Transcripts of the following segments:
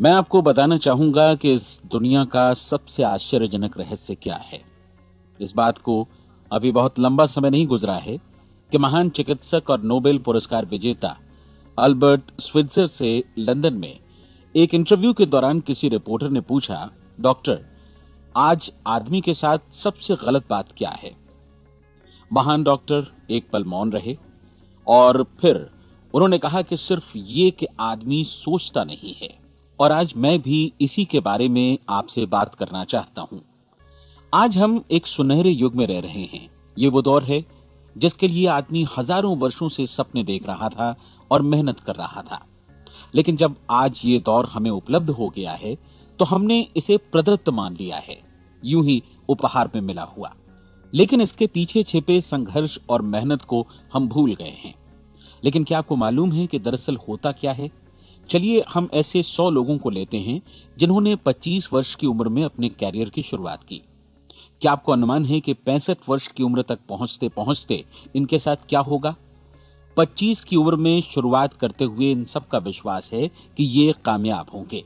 मैं आपको बताना चाहूंगा कि इस दुनिया का सबसे आश्चर्यजनक रहस्य क्या है। इस बात को अभी बहुत लंबा समय नहीं गुजरा है कि महान चिकित्सक और नोबेल पुरस्कार विजेता अल्बर्ट स्विट्जर से लंदन में एक इंटरव्यू के दौरान किसी रिपोर्टर ने पूछा, डॉक्टर, आज आदमी के साथ सबसे गलत बात क्या है। महान डॉक्टर एक पल मौन रहे और फिर उन्होंने कहा कि सिर्फ ये कि आदमी सोचता नहीं है। और आज मैं भी इसी के बारे में आपसे बात करना चाहता हूं। आज हम एक सुनहरे युग में रह रहे हैं। ये वो दौर है जिसके लिए आदमी हजारों वर्षों से सपने देख रहा था और मेहनत कर रहा था। लेकिन जब आज ये दौर हमें उपलब्ध हो गया है तो हमने इसे प्रदत्त मान लिया है, यूं ही उपहार में मिला हुआ। लेकिन इसके पीछे छिपे संघर्ष और मेहनत को हम भूल गए हैं। लेकिन क्या आपको मालूम है कि दरअसल होता क्या है? चलिए हम ऐसे 100 लोगों को लेते हैं जिन्होंने 25 वर्ष की उम्र में अपने कैरियर की शुरुआत की। क्या आपको अनुमान है कि 65 वर्ष की उम्र तक पहुंचते पहुंचते इनके साथ क्या होगा? 25 की उम्र में शुरुआत करते हुए इन सब का विश्वास है कि ये कामयाब होंगे।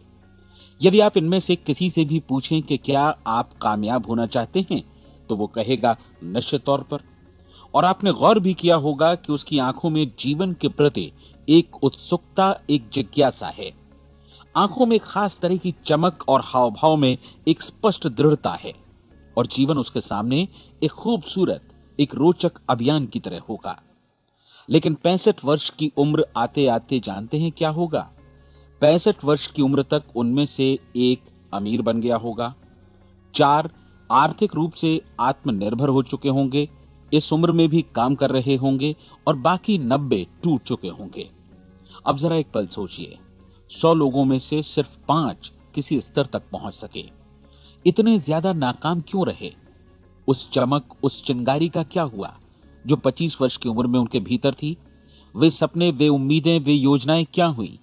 यदि आप इनमें से किसी से भी पूछें कि क्या आप कामयाब होना चाहते हैं, तो वो कहेगा निश्चित तौर पर। और आपने गौर भी किया होगा कि उसकी आंखों में जीवन के प्रति एक उत्सुकता, एक जिज्ञासा है। आंखों में खास तरह की चमक और हाव भाव में एक स्पष्ट दृढ़ता है। और जीवन उसके सामने एक खूबसूरत, एक रोचक अभियान की तरह होगा। लेकिन 65 वर्ष की उम्र आते आते जानते हैं क्या होगा? 65 वर्ष की उम्र तक उनमें से एक अमीर बन गया होगा, 4 आर्थिक रूप से आत्मनिर्भर हो चुके होंगे, इस उम्र में भी काम कर रहे होंगे, और बाकी 90 टूट चुके होंगे। अब जरा एक पल सोचिए, 100 लोगों में से सिर्फ 5 किसी स्तर तक पहुंच सके। इतने ज्यादा नाकाम क्यों रहे? उस चमक, उस चिंगारी का क्या हुआ जो 25 वर्ष की उम्र में उनके भीतर थी? वे सपने, वे उम्मीदें, वे योजनाएं क्या हुई?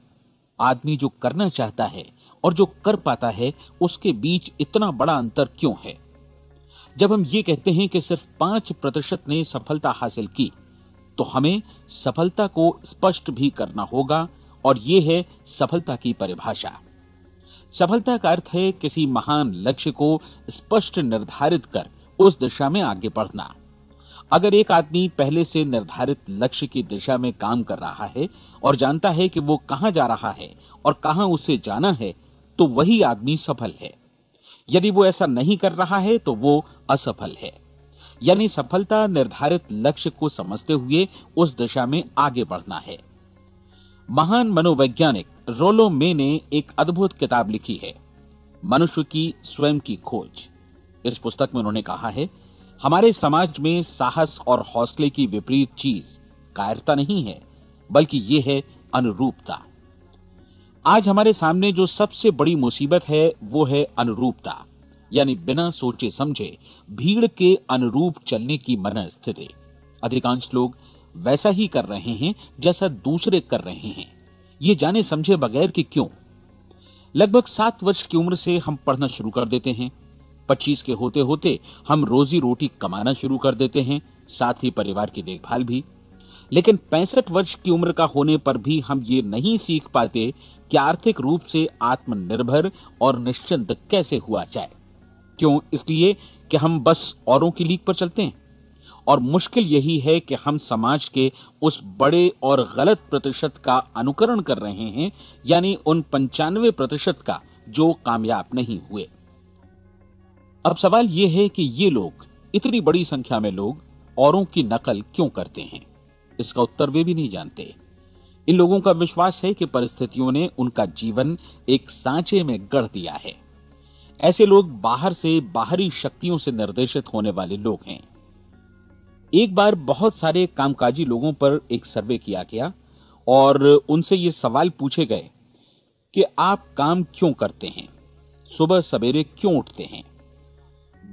आदमी जो करना चाहता है और जो कर पाता है, उसके बीच इतना बड़ा अंतर क्यों है? जब हम ये कहते हैं कि सिर्फ 5% ने सफलता हासिल की, तो हमें सफलता को स्पष्ट भी करना होगा। और यह है सफलता की परिभाषा। सफलता का अर्थ है किसी महान लक्ष्य को स्पष्ट निर्धारित कर उस दिशा में आगे बढ़ना। अगर एक आदमी पहले से निर्धारित लक्ष्य की दिशा में काम कर रहा है और जानता है कि वो कहां जा रहा है और कहां उसे जाना है, तो वही आदमी सफल है। यदि वो ऐसा नहीं कर रहा है तो वो असफल है। यानी सफलता निर्धारित लक्ष्य को समझते हुए उस दिशा में आगे बढ़ना है। महान मनोवैज्ञानिक रोलो मे ने एक अद्भुत किताब लिखी है, मनुष्य की स्वयं की खोज। इस पुस्तक में उन्होंने कहा है, हमारे समाज में साहस और हौसले की विपरीत चीज कायरता नहीं है, बल्कि यह है अनुरूपता। आज हमारे सामने जो सबसे बड़ी मुसीबत है वो है अनुरूपता, यानी बिना सोचे समझे भीड़ के अनुरूप चलने की मनस्थिति। अधिकांश लोग वैसा ही कर रहे हैं जैसा दूसरे कर रहे हैं, ये जाने समझे बगैर कि क्यों। लगभग 7 वर्ष की उम्र से हम पढ़ना शुरू कर देते हैं। 25 के होते होते हम रोजी रोटी कमाना शुरू कर देते हैं, साथ ही परिवार की देखभाल भी। लेकिन 65 वर्ष की उम्र का होने पर भी हम ये नहीं सीख पाते कि आर्थिक रूप से आत्मनिर्भर और निश्चिंत कैसे हुआ जाए। क्यों? इसलिए कि हम बस औरों की लीक पर चलते हैं। और मुश्किल यही है कि हम समाज के उस बड़े और गलत प्रतिशत का अनुकरण कर रहे हैं, यानी उन 95% का जो कामयाब नहीं हुए। अब सवाल यह है कि ये लोग, इतनी बड़ी संख्या में लोग, औरों की नकल क्यों करते हैं? इसका उत्तर वे भी नहीं जानते। इन लोगों का विश्वास है कि परिस्थितियों ने उनका जीवन एक सांचे में गढ़ दिया है। ऐसे लोग बाहर से, बाहरी शक्तियों से निर्देशित होने वाले लोग हैं। एक बार बहुत सारे कामकाजी लोगों पर एक सर्वे किया गया और उनसे ये सवाल पूछे गए कि आप काम क्यों करते हैं, सुबह सवेरे क्यों उठते हैं।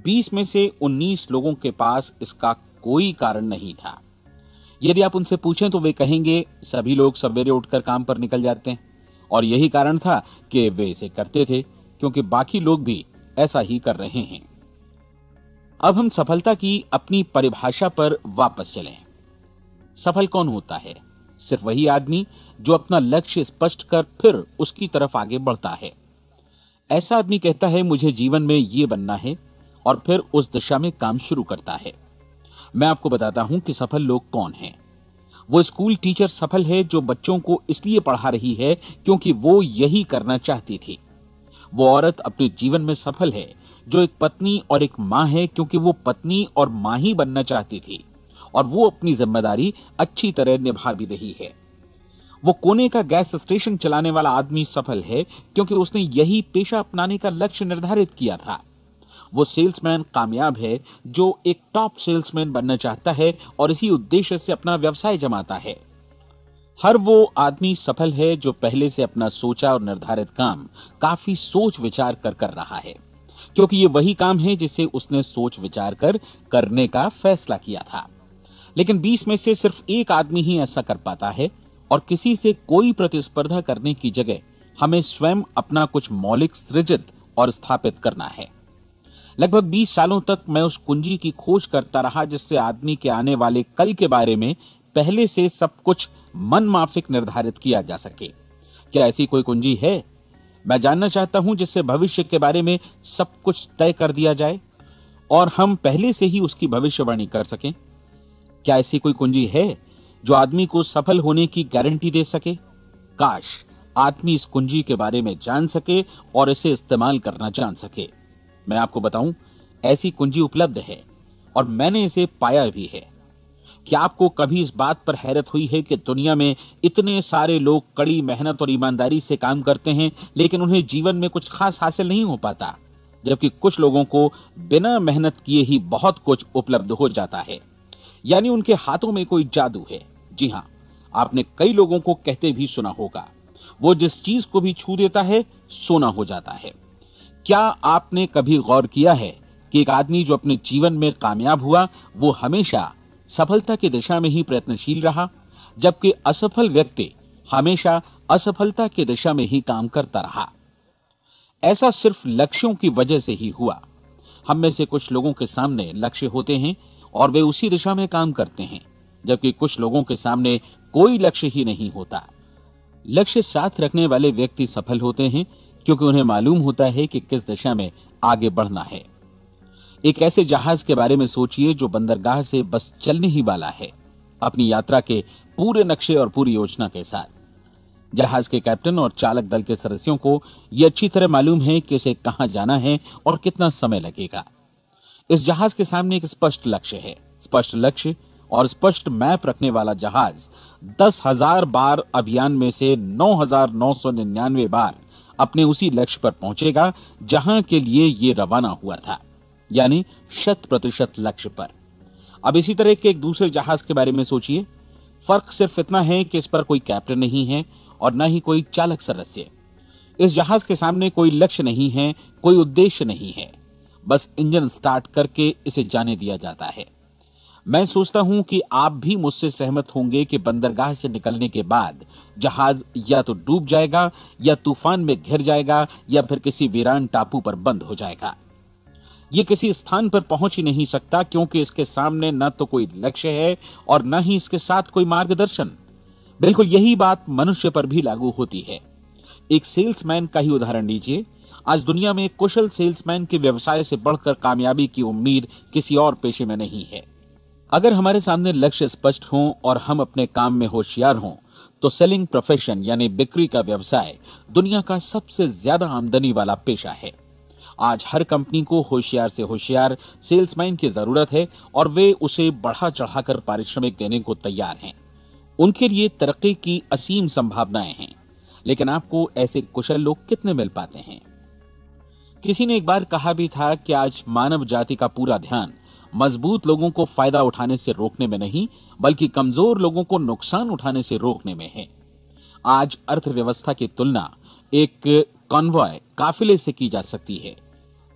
20 में से 19 लोगों के पास इसका कोई कारण नहीं था। यदि आप उनसे पूछें तो वे कहेंगे सभी लोग सवेरे उठकर काम पर निकल जाते हैं, और यही कारण था कि वे इसे करते थे क्योंकि बाकी लोग भी ऐसा ही कर रहे हैं। अब हम सफलता की अपनी परिभाषा पर वापस चलें। सफल कौन होता है? सिर्फ वही आदमी जो अपना लक्ष्य स्पष्ट कर फिर उसकी तरफ आगे बढ़ता है। ऐसा आदमी कहता है मुझे जीवन में ये बनना है और फिर उस दिशा में काम शुरू करता है। मैं आपको बताता हूं कि सफल लोग कौन हैं। वो स्कूल टीचर सफल है जो बच्चों को इसलिए पढ़ा रही है क्योंकि वो यही करना चाहती थी। वो औरत अपने जीवन में सफल है जो एक पत्नी और एक मां है क्योंकि वो पत्नी और मां ही बनना चाहती थी और वो अपनी जिम्मेदारी अच्छी तरह निभा भी रही है। वो कोने का गैस स्टेशन चलाने वाला आदमी सफल है क्योंकि उसने यही पेशा अपनाने का लक्ष्य निर्धारित किया था। वो सेल्समैन कामयाब है जो एक टॉप सेल्समैन बनना चाहता है और इसी उद्देश्य से अपना व्यवसाय जमाता है। हर वो आदमी सफल है जो पहले से अपना सोचा और निर्धारित काम काफी सोच विचार कर रहा है, क्योंकि ये वही काम है जिसे उसने सोच विचार कर करने का फैसला किया था। लेकिन 20 में से सिर्फ एक आदमी ही ऐसा कर पाता है और किसी से कोई प्रतिस्पर्धा करने की जगह हमें स्वयं अपना कुछ मौलिक सृजित और स्थापित करना है। लगभग 20 सालों तक मैं उस कुंजी की खोज करता रहा जिससे आदमी के आने वाले कल के बारे में पहले से सब कुछ मन माफिक निर्धारित किया जा सके। क्या ऐसी कोई कुंजी है? मैं जानना चाहता हूं जिससे भविष्य के बारे में सब कुछ तय कर दिया जाए और हम पहले से ही उसकी भविष्यवाणी कर सकें। क्या ऐसी कोई कुंजी है जो आदमी को सफल होने की गारंटी दे सके? काश आदमी इस कुंजी के बारे में जान सके और इसे इस्तेमाल करना जान सके। मैं आपको बताऊं, ऐसी कुंजी उपलब्ध है और मैंने इसे पाया भी है। क्या आपको कभी इस बात पर हैरत हुई है कि दुनिया में इतने सारे लोग कड़ी मेहनत और ईमानदारी से काम करते हैं लेकिन उन्हें जीवन में कुछ खास हासिल नहीं हो पाता, जबकि कुछ लोगों को बिना मेहनत किए ही बहुत कुछ उपलब्ध हो जाता है। यानी उनके हाथों में कोई जादू है। जी हां, आपने कई लोगों को कहते भी सुना होगा, वो जिस चीज को भी छू देता है सोना हो जाता है। क्या आपने कभी गौर किया है कि एक आदमी जो अपने जीवन में कामयाब हुआ वो हमेशा सफलता की दिशा में ही प्रयत्नशील रहा, जबकि असफल व्यक्ति हमेशा असफलता की दिशा में ही काम करता रहा? ऐसा सिर्फ लक्ष्यों की वजह से ही हुआ। हम में से कुछ लोगों के सामने लक्ष्य होते हैं और वे उसी दिशा में काम करते हैं, जबकि कुछ लोगों के सामने कोई लक्ष्य ही नहीं होता। लक्ष्य साथ रखने वाले व्यक्ति सफल होते हैं क्योंकि उन्हें मालूम होता है कि किस दिशा में आगे बढ़ना है। एक ऐसे जहाज के बारे में सोचिए जो बंदरगाह से बस चलने ही वाला है, अपनी यात्रा के पूरे नक्शे और पूरी योजना के साथ। जहाज के कैप्टन और चालक दल के सदस्यों को यह अच्छी तरह मालूम है कि उसे कहां जाना है और कितना समय लगेगा। इस जहाज के सामने एक स्पष्ट लक्ष्य है। स्पष्ट लक्ष्य और स्पष्ट मैप रखने वाला जहाज 10,000 बार अभियान में से 9,999 बार अपने उसी लक्ष्य पर पहुंचेगा जहां के लिए ये रवाना हुआ था, यानी 100% लक्ष्य पर। अब इसी तरह के एक दूसरे जहाज के बारे में सोचिए। फर्क सिर्फ इतना है कि इस पर कोई कैप्टन नहीं है और न ही कोई चालक सदस्य। इस जहाज के सामने कोई लक्ष्य नहीं है, कोई उद्देश्य नहीं है, बस इंजन स्टार्ट करके इसे जाने दिया जाता है। मैं सोचता हूं कि आप भी मुझसे सहमत होंगे कि बंदरगाह से निकलने के बाद जहाज या तो डूब जाएगा या तूफान में घिर जाएगा या फिर किसी वीरान टापू पर बंद हो जाएगा। ये किसी स्थान पर पहुंच ही नहीं सकता क्योंकि इसके सामने न तो कोई लक्ष्य है और न ही इसके साथ कोई मार्गदर्शन। बिल्कुल यही बात मनुष्य पर भी लागू होती है। एक सेल्समैन का ही उदाहरण लीजिए। आज दुनिया में कुशल सेल्समैन के व्यवसाय से बढ़कर कामयाबी की उम्मीद किसी और पेशे में नहीं है। अगर हमारे सामने लक्ष्य स्पष्ट हो और हम अपने काम में होशियार हों तो सेलिंग प्रोफेशन यानी बिक्री का व्यवसाय दुनिया का सबसे ज्यादा आमदनी वाला पेशा है। आज हर कंपनी को होशियार से होशियार सेल्समैन की जरूरत है और वे उसे बढ़ा चढ़ाकर पारिश्रमिक देने को तैयार हैं। उनके लिए तरक्की की असीम संभावनाएं हैं, लेकिन आपको ऐसे कुशल लोग कितने मिल पाते हैं? किसी ने एक बार कहा भी था कि आज मानव जाति का पूरा ध्यान मजबूत लोगों को फायदा उठाने से रोकने में नहीं, बल्कि कमजोर लोगों को नुकसान उठाने से रोकने में है। आज अर्थव्यवस्था की तुलना एक कॉन्वॉय काफिले से की जा सकती है।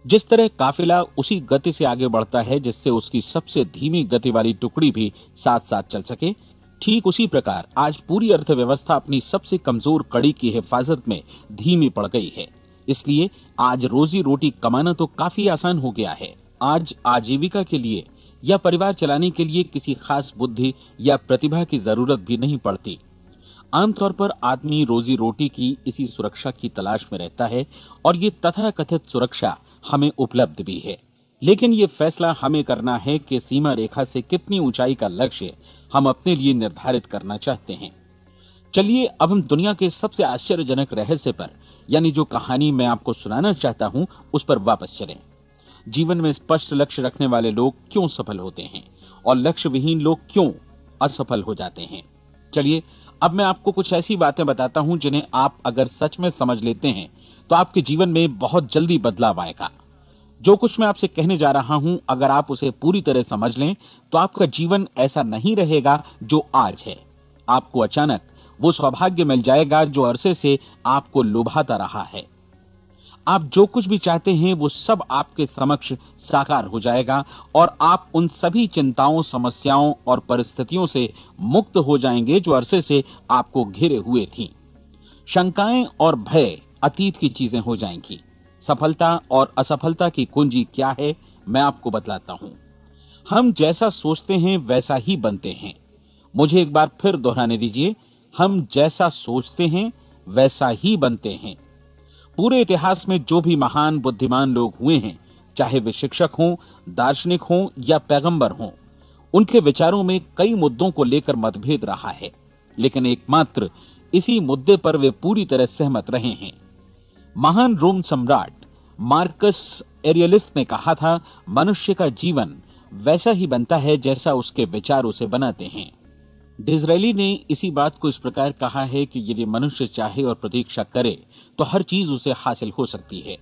जिस तरह काफिला उसी गति से आगे बढ़ता है जिससे उसकी सबसे धीमी गति वाली टुकड़ी भी साथ साथ चल सके, ठीक उसी प्रकार आज पूरी अर्थव्यवस्था अपनी सबसे कमजोर कड़ी की हिफाजत में धीमी पड़ गई है। इसलिए आज रोजी रोटी कमाना तो काफी आसान हो गया है। आज आजीविका के लिए या परिवार चलाने के लिए किसी खास बुद्धि या प्रतिभा की जरूरत भी नहीं पड़ती। आमतौर पर आदमी रोजी रोटी की इसी सुरक्षा की तलाश में रहता है और ये तथाकथित सुरक्षा हमें उपलब्ध भी है। लेकिन ये फैसला हमें करना है कि सीमा रेखा से कितनी ऊंचाई का लक्ष्य हम अपने लिए निर्धारित करना चाहते हैं। चलिए अब हम दुनिया के सबसे आश्चर्यजनक रहस्य पर, यानी जो कहानी मैं आपको सुनाना चाहता हूं, उस पर वापस चलें। जीवन में स्पष्ट लक्ष्य रखने वाले लोग क्यों सफल होते हैं और लक्ष्य विहीन लोग क्यों असफल हो जाते हैं। चलिए अब मैं आपको कुछ ऐसी बातें बताता हूं जिन्हें आप अगर सच में समझ लेते हैं तो आपके जीवन में बहुत जल्दी बदलाव आएगा। जो कुछ मैं आपसे कहने जा रहा हूं, अगर आप उसे पूरी तरह समझ लें तो आपका जीवन ऐसा नहीं रहेगा जो आज है। आपको अचानक वो सौभाग्य मिल जाएगा जो अरसे से आपको लुभाता रहा है। आप जो कुछ भी चाहते हैं वो सब आपके समक्ष साकार हो जाएगा और आप उन सभी चिंताओं, समस्याओं और परिस्थितियों से मुक्त हो जाएंगे जो अरसे से आपको घिरे हुए थी। शंकाएं और भय अतीत की चीजें हो जाएंगी। सफलता और असफलता की कुंजी क्या है, मैं आपको बतलाता हूं। हम जैसा सोचते हैं वैसा ही बनते हैं। मुझे एक बार फिर दोहराने दीजिए, हम जैसा सोचते हैं वैसा ही बनते हैं। पूरे इतिहास में जो भी महान बुद्धिमान लोग हुए हैं, चाहे वे शिक्षक हों, दार्शनिक हों या पैगंबर हों, उनके विचारों में कई मुद्दों को लेकर मतभेद रहा है, लेकिन एकमात्र इसी मुद्दे पर वे पूरी तरह सहमत रहे हैं। महान रोम सम्राट मार्कस एरियलिस ने कहा था, मनुष्य का जीवन वैसा ही बनता है जैसा उसके विचार उसे बनाते हैं। डिज़रायली ने इसी बात को इस प्रकार कहा है कि यदि मनुष्य चाहे और प्रतीक्षा करे तो हर चीज उसे हासिल हो सकती है।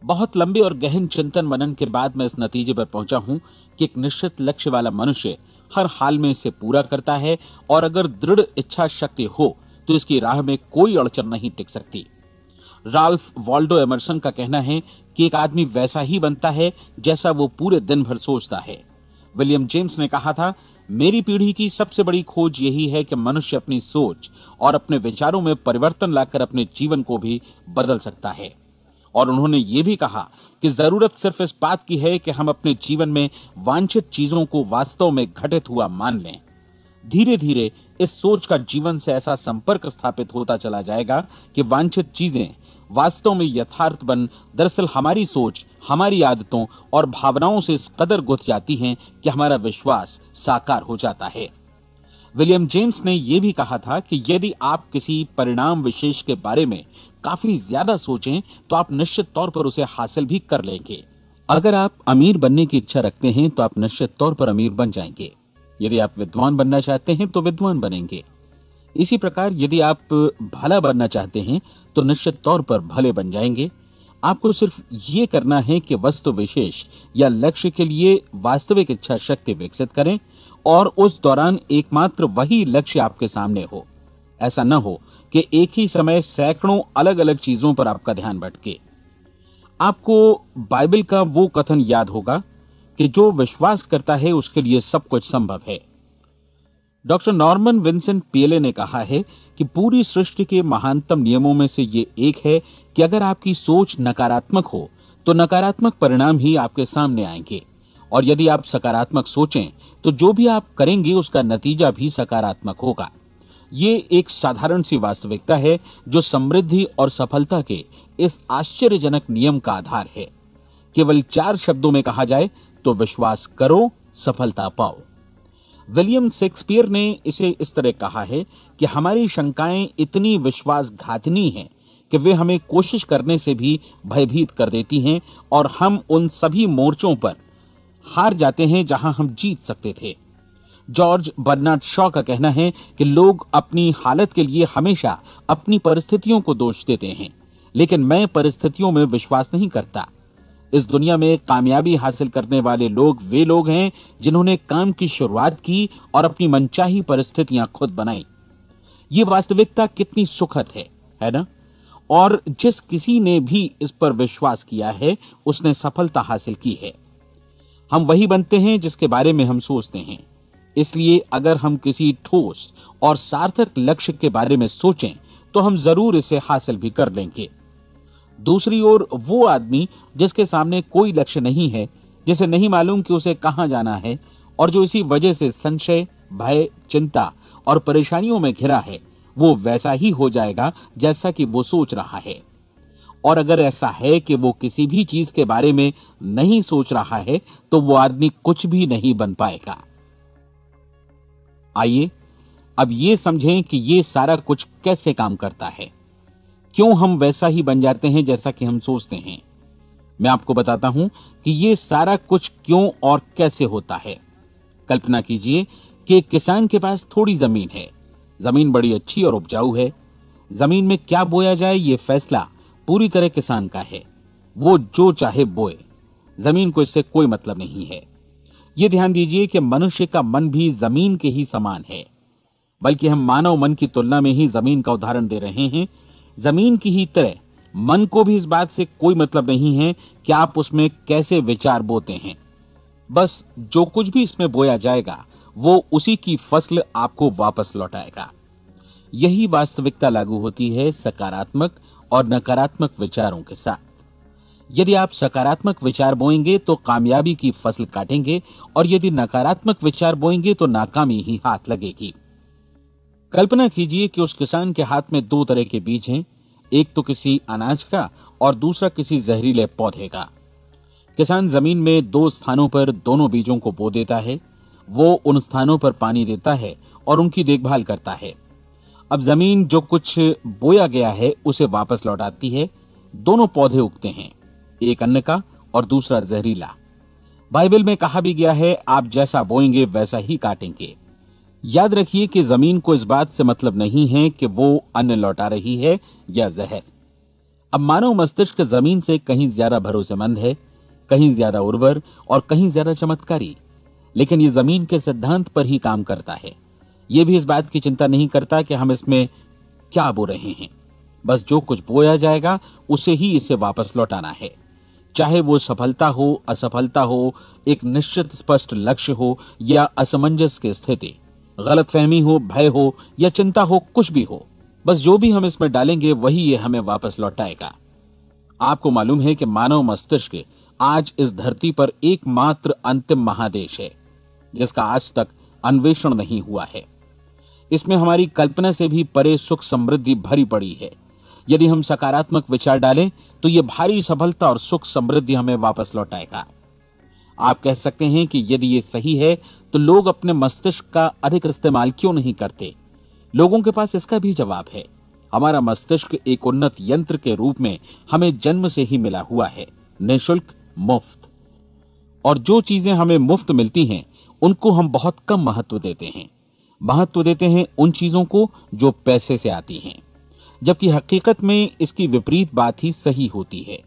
बहुत लंबे और गहन चिंतन मनन के बाद मैं इस नतीजे पर पहुंचा हूं कि एक निश्चित लक्ष्य वाला मनुष्य हर हाल में इसे पूरा करता है और अगर दृढ़ इच्छा शक्ति हो तो इसकी राह में कोई अड़चन नहीं टिक सकती। राल्फ वॉल्डो एमर्सन का कहना है कि एक आदमी वैसा ही बनता है जैसा वो पूरे दिन भर सोचता है। विलियम जेम्स ने कहा था, मेरी पीढ़ी की सबसे बड़ी खोज यही है कि मनुष्य अपनी सोच और अपने विचारों में परिवर्तन लाकर अपने जीवन को भी बदल सकता है। और उन्होंने ये भी कहा कि जरूरत सिर्फ इस बात की है कि हम अपने जीवन में वांछित चीजों को वास्तव में घटित हुआ मान लें। धीरे धीरे इस सोच का जीवन से ऐसा संपर्क स्थापित होता चला जाएगा कि वांछित चीजें वास्तव में यथार्थ बन दरअसल हमारी सोच, हमारी आदतों और भावनाओं से इस कदर गुथ जाती हैं कि हमारा विश्वास साकार हो जाता है। विलियम जेम्स ने यह भी कहा था कि यदि आप किसी परिणाम विशेष के बारे में काफी ज्यादा सोचें तो आप निश्चित तौर पर उसे हासिल भी कर लेंगे। अगर आप अमीर बनने की इच्छा रखते हैं तो आप निश्चित तौर पर अमीर बन जाएंगे। यदि आप विद्वान बनना चाहते हैं तो विद्वान बनेंगे। इसी प्रकार यदि आप भला बनना चाहते हैं तो निश्चित तौर पर भले बन जाएंगे। आपको सिर्फ ये करना है कि वस्तु विशेष या लक्ष्य के लिए वास्तविक इच्छा शक्ति विकसित करें और उस दौरान एकमात्र वही लक्ष्य आपके सामने हो। ऐसा न हो कि एक ही समय सैकड़ों अलग अलग चीजों पर आपका ध्यान भटके। आपको बाइबल का वो कथन याद होगा कि जो विश्वास करता है उसके लिए सब कुछ संभव है। डॉक्टर नॉर्मन विंसेंट पीले ने कहा है कि पूरी सृष्टि के महानतम नियमों में से ये एक है कि अगर आपकी सोच नकारात्मक हो तो नकारात्मक परिणाम ही आपके सामने आएंगे, और यदि आप सकारात्मक सोचें तो जो भी आप करेंगे उसका नतीजा भी सकारात्मक होगा। ये एक साधारण सी वास्तविकता है जो समृद्धि और सफलता के इस आश्चर्यजनक नियम का आधार है। केवल 4 शब्दों में कहा जाए तो विश्वास करो, सफलता पाओ। विलियम शेक्सपियर ने इसे इस तरह कहा है कि हमारी शंकाएं इतनी विश्वासघातिनी हैं कि वे हमें कोशिश करने से भी भयभीत कर देती हैं और हम उन सभी मोर्चों पर हार जाते हैं जहां हम जीत सकते थे। जॉर्ज बर्नार्ड शॉ का कहना है कि लोग अपनी हालत के लिए हमेशा अपनी परिस्थितियों को दोष देते हैं, लेकिन मैं परिस्थितियों में विश्वास नहीं करता। इस दुनिया में कामयाबी हासिल करने वाले लोग वे लोग हैं जिन्होंने काम की शुरुआत की और अपनी मनचाही परिस्थितियां खुद बनाई। ये वास्तविकता कितनी सुखद है ना? और जिस किसी ने भी इस पर विश्वास किया है उसने सफलता हासिल की है। हम वही बनते हैं जिसके बारे में हम सोचते हैं। इसलिए अगर हम किसी ठोस और सार्थक लक्ष्य के बारे में सोचें तो हम जरूर इसे हासिल भी कर लेंगे। दूसरी ओर वो आदमी जिसके सामने कोई लक्ष्य नहीं है, जिसे नहीं मालूम कि उसे कहां जाना है और जो इसी वजह से संशय, भय, चिंता और परेशानियों में घिरा है, वो वैसा ही हो जाएगा जैसा कि वो सोच रहा है। और अगर ऐसा है कि वो किसी भी चीज के बारे में नहीं सोच रहा है तो वो आदमी कुछ भी नहीं बन पाएगा। आइए अब ये समझें कि ये सारा कुछ कैसे काम करता है, क्यों हम वैसा ही बन जाते हैं जैसा कि हम सोचते हैं। मैं आपको बताता हूं कि ये सारा कुछ क्यों और कैसे होता है। कल्पना कीजिए कि एक किसान के पास थोड़ी जमीन है। जमीन बड़ी अच्छी और उपजाऊ है। जमीन में क्या बोया जाए ये फैसला पूरी तरह किसान का है। वो जो चाहे बोए, जमीन को इससे कोई मतलब नहीं है। ये ध्यान दीजिए कि मनुष्य का मन भी जमीन के ही समान है, बल्कि हम मानव मन की तुलना में ही जमीन का उदाहरण दे रहे हैं। जमीन की ही तरह मन को भी इस बात से कोई मतलब नहीं है कि आप उसमें कैसे विचार बोते हैं। बस जो कुछ भी इसमें बोया जाएगा वो उसी की फसल आपको वापस लौटाएगा। यही वास्तविकता लागू होती है सकारात्मक और नकारात्मक विचारों के साथ। यदि आप सकारात्मक विचार बोएंगे तो कामयाबी की फसल काटेंगे, और यदि नकारात्मक विचार बोएंगे तो नाकामी ही हाथ लगेगी। कल्पना कीजिए कि उस किसान के हाथ में दो तरह के बीज हैं, एक तो किसी अनाज का और दूसरा किसी जहरीले पौधे का। किसान जमीन में दो स्थानों पर दोनों बीजों को बो देता है। वो उन स्थानों पर पानी देता है और उनकी देखभाल करता है। अब जमीन जो कुछ बोया गया है उसे वापस लौटाती है। दोनों पौधे उगते हैं, एक अन्न का और दूसरा जहरीला। बाइबल में कहा भी गया है, आप जैसा बोएंगे वैसा ही काटेंगे। याद रखिए कि जमीन को इस बात से मतलब नहीं है कि वो अन्न लौटा रही है या जहर। अब मानव मस्तिष्क जमीन से कहीं ज्यादा भरोसेमंद है, कहीं ज्यादा उर्वर और कहीं ज्यादा चमत्कारी, लेकिन ये जमीन के सिद्धांत पर ही काम करता है। ये भी इस बात की चिंता नहीं करता कि हम इसमें क्या बो रहे हैं। बस जो कुछ बोया जाएगा उसे ही इसे वापस लौटाना है, चाहे वो सफलता हो, असफलता हो, एक निश्चित स्पष्ट लक्ष्य हो या असमंजस की स्थिति, गलतफहमी हो, भय हो या चिंता हो, कुछ भी हो। बस जो भी हम इसमें डालेंगे वही ये हमें वापस लौटाएगा। आपको मालूम है कि मानव मस्तिष्क आज इस धरती पर एकमात्र अंतिम महादेश है जिसका आज तक अन्वेषण नहीं हुआ है। इसमें हमारी कल्पना से भी परे सुख समृद्धि भरी पड़ी है। यदि हम सकारात्मक विचार डालें तो यह भारी सफलता और सुख समृद्धि हमें वापस लौटाएगा। आप कह सकते हैं कि यदि ये सही है तो लोग अपने मस्तिष्क का अधिक इस्तेमाल क्यों नहीं करते? लोगों के पास इसका भी जवाब है। हमारा मस्तिष्क एक उन्नत यंत्र के रूप में हमें जन्म से ही मिला हुआ है, निःशुल्क, मुफ्त। और जो चीजें हमें मुफ्त मिलती हैं उनको हम बहुत कम महत्व देते हैं। महत्व देते हैं उन चीजों को जो पैसे से आती हैं, जबकि हकीकत में इसकी विपरीत बात ही सही होती है।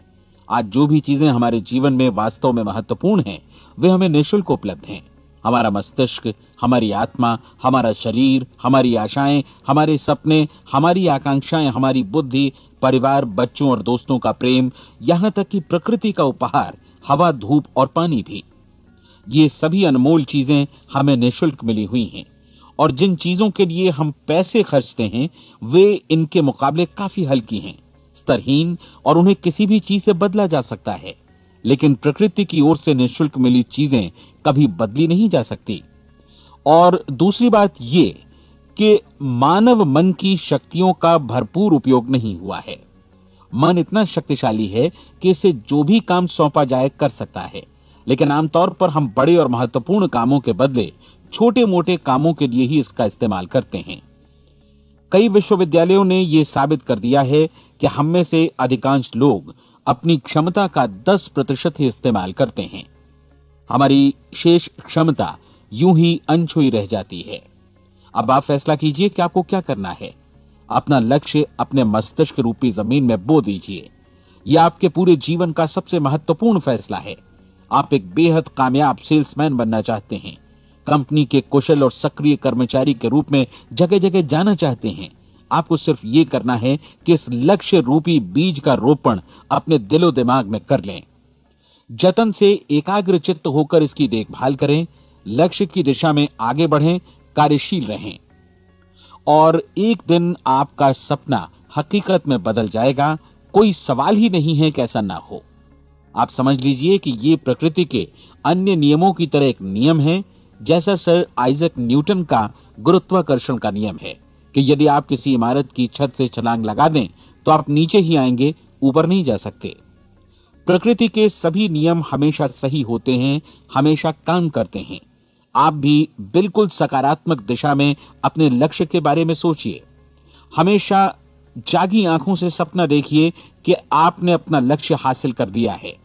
आज जो भी चीजें हमारे जीवन में वास्तव में महत्वपूर्ण हैं वे हमें निःशुल्क उपलब्ध हैं। हमारा मस्तिष्क, हमारी आत्मा, हमारा शरीर, हमारी आशाएं, हमारे सपने, हमारी आकांक्षाएं, हमारी बुद्धि, परिवार, बच्चों और दोस्तों का प्रेम, यहां तक कि प्रकृति का उपहार, हवा, धूप और पानी भी। ये सभी अनमोल चीजें हमें निःशुल्क मिली हुई हैं, और जिन चीजों के लिए हम पैसे खर्चते हैं वे इनके मुकाबले काफी हल्की हैं, स्तरहीन, और उन्हें किसी भी चीज से बदला जा सकता है। लेकिन प्रकृति की ओर से निःशुल्क मिली चीजें कभी बदली नहीं जा सकती। और दूसरी बात ये कि मानव मन की शक्तियों का भरपूर उपयोग नहीं हुआ है। मन इतना शक्तिशाली है कि इसे जो भी काम सौंपा जाए कर सकता है, लेकिन आमतौर पर हम बड़े और महत्वपूर्ण कामों के बदले छोटे मोटे कामों के लिए ही इसका इस्तेमाल करते हैं। कई विश्वविद्यालयों ने यह साबित कर दिया है कि हम में से अधिकांश लोग अपनी क्षमता का 10% ही इस्तेमाल करते हैं। हमारी शेष क्षमता यूं ही अनछुई रह जाती है। अब आप फैसला कीजिए कि आपको क्या करना है। अपना लक्ष्य अपने मस्तिष्क रूपी जमीन में बो दीजिए। यह आपके पूरे जीवन का सबसे महत्वपूर्ण फैसला है। आप एक बेहद कामयाब सेल्समैन बनना चाहते हैं, कंपनी के कुशल और सक्रिय कर्मचारी के रूप में जगह जगह जाना चाहते हैं। आपको सिर्फ ये करना है कि इस लक्ष्य रूपी बीज का रोपण अपने दिलो दिमाग में कर लें। जतन से एकाग्र चित्त होकर इसकी देखभाल करें, लक्ष्य की दिशा में आगे बढ़ें, कार्यशील रहें, और एक दिन आपका सपना हकीकत में बदल जाएगा। कोई सवाल ही नहीं है कि ऐसा ना हो। आप समझ लीजिए कि ये प्रकृति के अन्य नियमों की तरह एक नियम है, जैसा सर आइजक न्यूटन का गुरुत्वाकर्षण का नियम है। कि यदि आप किसी इमारत की छत से छलांग लगा दें तो आप नीचे ही आएंगे, ऊपर नहीं जा सकते। प्रकृति के सभी नियम हमेशा सही होते हैं, हमेशा काम करते हैं। आप भी बिल्कुल सकारात्मक दिशा में अपने लक्ष्य के बारे में सोचिए। हमेशा जागी आंखों से सपना देखिए कि आपने अपना लक्ष्य हासिल कर दिया है।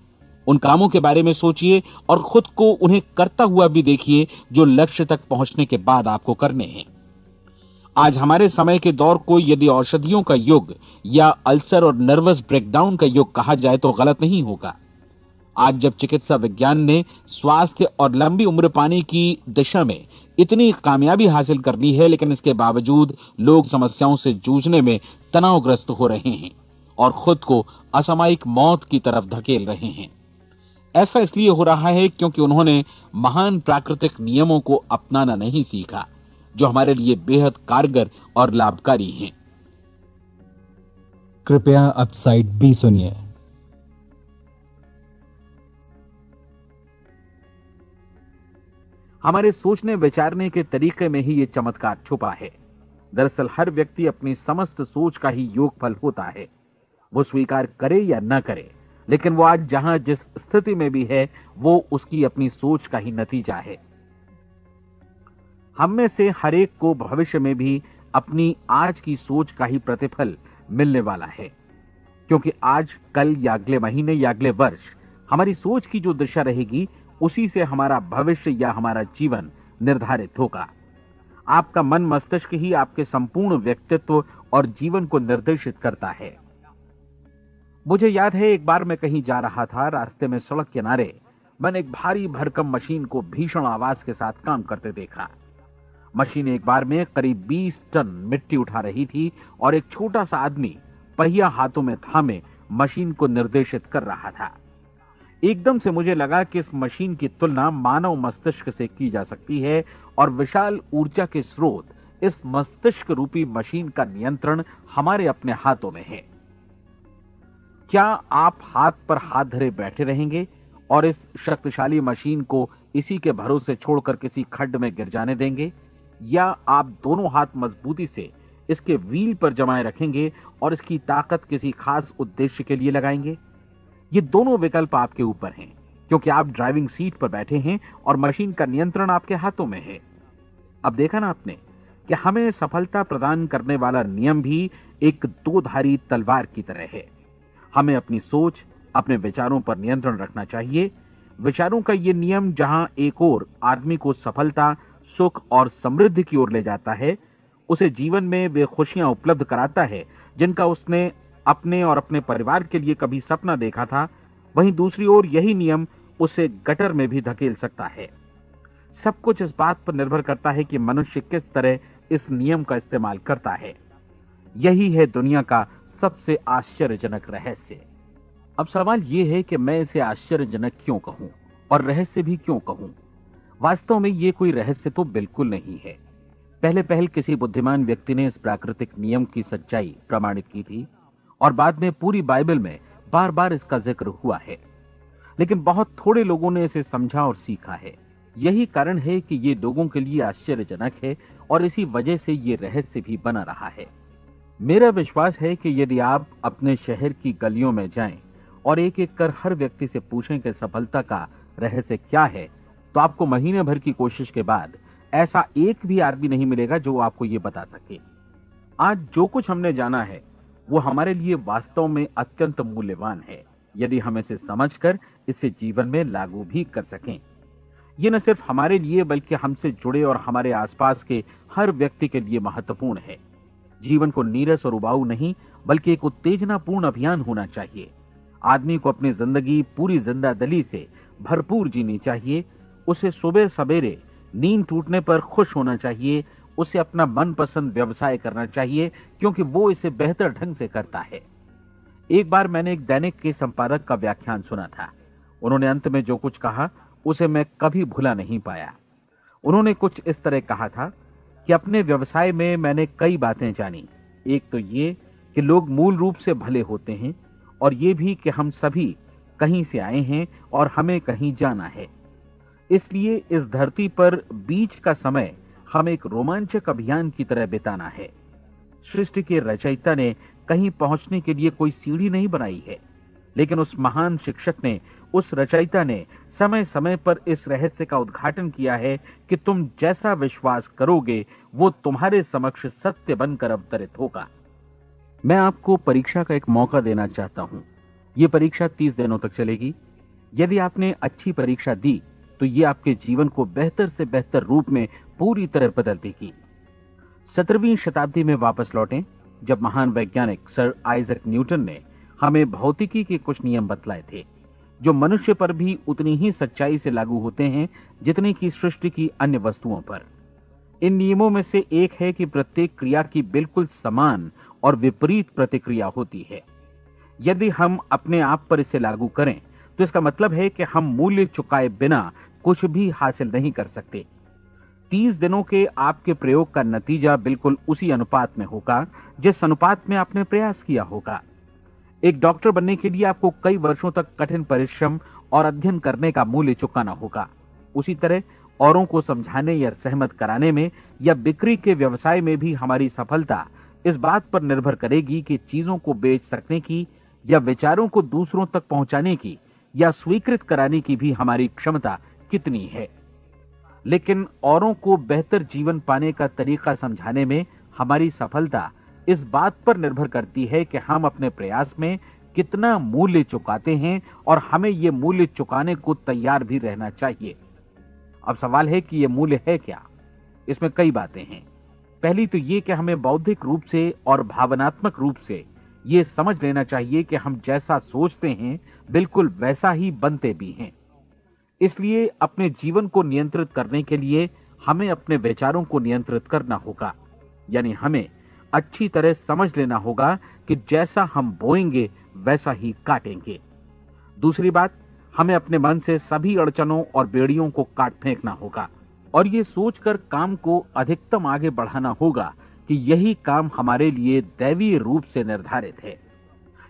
उन कामों के बारे में सोचिए और खुद को उन्हें करता हुआ भी देखिए जो लक्ष्य तक पहुंचने के बाद आपको करने हैं। आज हमारे समय के दौर को यदि औषधियों का युग या अल्सर और नर्वस ब्रेकडाउन का युग कहा जाए तो गलत नहीं होगा। आज जब चिकित्सा विज्ञान ने स्वास्थ्य और लंबी उम्र पाने की दिशा में इतनी कामयाबी हासिल कर ली है, लेकिन इसके बावजूद लोग समस्याओं से जूझने में तनावग्रस्त हो रहे हैं और खुद को असामयिक मौत की तरफ धकेल रहे हैं। ऐसा इसलिए हो रहा है क्योंकि उन्होंने महान प्राकृतिक नियमों को अपनाना नहीं सीखा, जो हमारे लिए बेहद कारगर और लाभकारी हैं। कृपया अब साइड बी सुनिए। हमारे सोचने विचारने के तरीके में ही ये चमत्कार छुपा है। दरअसल हर व्यक्ति अपनी समस्त सोच का ही योगफल होता है। वो स्वीकार करे या न करे, लेकिन वो आज जहां जिस स्थिति में भी है वो उसकी अपनी सोच का ही नतीजा है। हम में से हर एक को भविष्य में भी अपनी आज की सोच का ही प्रतिफल मिलने वाला है, क्योंकि आज, कल या अगले महीने या अगले वर्ष हमारी सोच की जो दिशा रहेगी उसी से हमारा भविष्य या हमारा जीवन निर्धारित होगा। आपका मन मस्तिष्क ही आपके संपूर्ण व्यक्तित्व और जीवन को निर्देशित करता है। मुझे याद है एक बार मैं कहीं जा रहा था, रास्ते में सड़क किनारे मैंने एक भारी भरकम मशीन को भीषण आवाज के साथ काम करते देखा। मशीन एक बार में करीब 20 टन मिट्टी उठा रही थी और एक छोटा सा आदमी पहिया हाथों में थामे मशीन को निर्देशित कर रहा था। एकदम से मुझे लगा कि इस मशीन की तुलना मानव मस्तिष्क से की जा सकती है और विशाल ऊर्जा के स्रोत इस मस्तिष्क रूपी मशीन का नियंत्रण हमारे अपने हाथों में है। क्या आप हाथ पर हाथ धरे बैठे रहेंगे और इस शक्तिशाली मशीन को इसी के भरोसे छोड़कर किसी खड्ड में गिर जाने देंगे, या आप दोनों हाथ मजबूती से इसके व्हील पर जमाए रखेंगे और इसकी ताकत किसी खास उद्देश्य के लिए लगाएंगे? ये दोनों विकल्प आपके ऊपर हैं, क्योंकि आप ड्राइविंग सीट पर बैठे हैं और मशीन का नियंत्रण आपके हाथों में है। अब देखा ना आपने कि हमें सफलता प्रदान करने वाला नियम भी एक दो-धारी तलवार की तरह है। हमें अपनी सोच, अपने विचारों पर नियंत्रण रखना चाहिए। विचारों का ये नियम जहां एक ओर आदमी को सफलता, सुख और समृद्धि की ओर ले जाता है, उसे जीवन में वे खुशियां उपलब्ध कराता है जिनका उसने अपने और अपने परिवार के लिए कभी सपना देखा था, वहीं दूसरी ओर यही नियम उसे गटर में भी धकेल सकता है। सब कुछ इस बात पर निर्भर करता है कि मनुष्य किस तरह इस नियम का इस्तेमाल करता है। यही है दुनिया का सबसे आश्चर्यजनक रहस्य। अब सवाल यह है कि मैं इसे आश्चर्यजनक क्यों कहूं और रहस्य भी क्यों कहूं? वास्तव में यह कोई रहस्य तो बिल्कुल नहीं है। पहले किसी बुद्धिमान व्यक्ति ने इस प्राकृतिक नियम की सच्चाई प्रमाणित की थी और बाद में पूरी बाइबल में बार बार इसका जिक्र हुआ है, लेकिन बहुत थोड़े लोगों ने इसे समझा और सीखा है। यही कारण है कि ये लोगों के लिए आश्चर्यजनक है और इसी वजह से ये रहस्य भी बना रहा है। मेरा विश्वास है कि यदि आप अपने शहर की गलियों में जाएं और एक एक कर हर व्यक्ति से पूछें कि सफलता का रहस्य क्या है, तो आपको महीने भर की कोशिश के बाद ऐसा एक भी आदमी नहीं मिलेगा जो आपको ये बता सके। आज जो कुछ हमने जाना है वो हमारे लिए वास्तव में अत्यंत मूल्यवान है, यदि हम इसे समझकर इसे जीवन में लागू भी कर सकें। ये न सिर्फ हमारे लिए बल्कि हमसे जुड़े और हमारे आसपास के हर व्यक्ति के लिए महत्वपूर्ण है। जीवन को नीरस और उबाऊ नहीं बल्कि एक उत्तेजनापूर्ण अभियान होना चाहिए। आदमी को अपनी जिंदगी पूरी जिंदादिली से भरपूर जीनी चाहिए। उसे सुबह सवेरे नींद टूटने पर खुश होना चाहिए। उसे अपना मनपसंद व्यवसाय करना चाहिए क्योंकि वो इसे बेहतर ढंग से करता है। एक बार मैंने एक दैनिक के संपादक का व्याख्यान सुना था। उन्होंने अंत में जो कुछ कहा उसे मैं कभी भुला नहीं पाया। उन्होंने कुछ इस तरह कहा था कि अपने व्यवसाय में मैंने कई बातें जानी। एक तो ये कि लोग मूल रूप से भले होते हैं और ये भी कि हम सभी कहीं से आए हैं और हमें कहीं जाना है। इसलिए इस धरती पर बीच का समय हमें एक रोमांचक अभियान की तरह बिताना है। सृष्टि के रचयिता ने कहीं पहुंचने के लिए कोई सीढ़ी नहीं बनाई है, लेकिन उस महान शिक्षक ने, उस रचयिता ने समय समय पर इस रहस्य का उद्घाटन किया है कि तुम जैसा विश्वास करोगे वो तुम्हारे समक्ष सत्य बनकर अवतरित होगा। मैं आपको परीक्षा का एक मौका देना चाहता हूं। ये परीक्षा 30 दिनों तक चलेगी। यदि आपने अच्छी परीक्षा दी तो ये आपके जीवन को बेहतर से बेहतर रूप में पूरी तरह बदल देगी। 17वीं शताब्दी में वापस लौटें, जब महान वैज्ञानिक सर आइजैक न्यूटन ने हमें भौतिकी के कुछ नियम बतलाए थे, जो मनुष्य पर भी उतनी ही सच्चाई से लागू होते हैं जितनी कि सृष्टि की अन्य वस्तुओं पर। इन नियमों में से एक है कि प्रत्येक क्रिया की बिल्कुल समान और विपरीत प्रतिक्रिया होती है। यदि हम अपने आप पर इसे लागू करें तो इसका मतलब है कि हम मूल्य चुकाए बिना कुछ भी हासिल नहीं कर सकते। 30 दिनों के आपके प्रयोग का नतीजा बिल्कुल उसी अनुपात में होगा जिस अनुपात में आपने प्रयास किया होगा। एक डॉक्टर बनने के लिए आपको कई वर्षों तक कठिन परिश्रम और अध्ययन करने का मूल्य चुकाना होगा। उसी तरह औरों को समझाने या सहमत कराने में या बिक्री के व्यवसाय में भी हमारी सफलता इस बात पर निर्भर करेगी कि चीजों को बेच सकने की या विचारों को दूसरों तक पहुंचाने की या स्वीकृत कराने की भी हमारी क्षमता कितनी है। लेकिन औरों को बेहतर जीवन पाने का तरीका समझाने में हमारी सफलता इस बात पर निर्भर करती है कि हम अपने प्रयास में कितना मूल्य चुकाते हैं और हमें यह मूल्य चुकाने को तैयार भी रहना चाहिए। अब सवाल है कि यह मूल्य है क्या? इसमें कई बातें हैं। पहली तो यह कि हमें बौद्धिक रूप से और भावनात्मक रूप से यह समझ लेना चाहिए कि हम जैसा सोचते हैं बिल्कुल वैसा ही बनते भी हैं। इसलिए अपने जीवन को नियंत्रित करने के लिए हमें अपने विचारों को नियंत्रित करना होगा। यानी हमें अच्छी तरह समझ लेना होगा कि जैसा हम बोएंगे वैसा ही काटेंगे। दूसरी बात, हमें अपने मन से सभी अड़चनों और बेड़ियों को काट फेंकना होगा और ये सोचकर काम को अधिकतम आगे बढ़ाना होगा कि यही काम हमारे लिए दैवीय रूप से निर्धारित है।